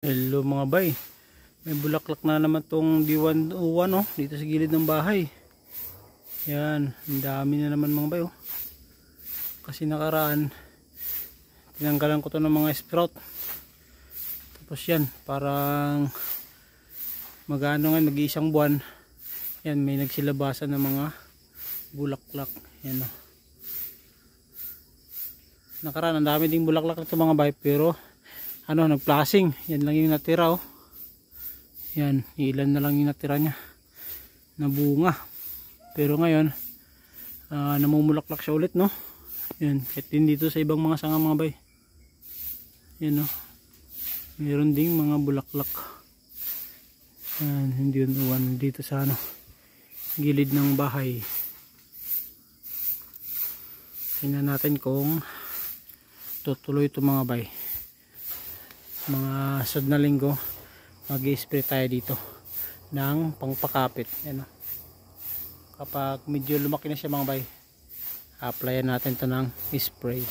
Hello mga bay, may bulaklak na naman tong D101 oh, dito sa gilid ng bahay. Yan, ang dami na naman mga bay oh. Kasi nakaraan tinanggalan ko to ng mga sprout. Tapos yan, parang mag-ano nga, mag-iisang buwan. Yan, may nagsilabasan ng mga bulaklak. Yan oh. Nakaraan ang dami ding bulaklak nito mga bay, pero nagplasing. Yan lang yung natira oh. Yan, ilan na lang yung natira niya na bunga. Pero ngayon namumulaklak siya ulit no. Yan, kahit din dito sa ibang mga sanga mga bay. Yan oh. Meron ding mga bulaklak. Yan, hindi yun uwan dito sa gilid ng bahay. Tingnan natin kung tutuloy ito mga bay. Mga sunod na linggo mag-i-spray tayo dito ng pangpakapit. Yan, kapag medyo lumaki na siya mga bay, applyan natin ito ng spray.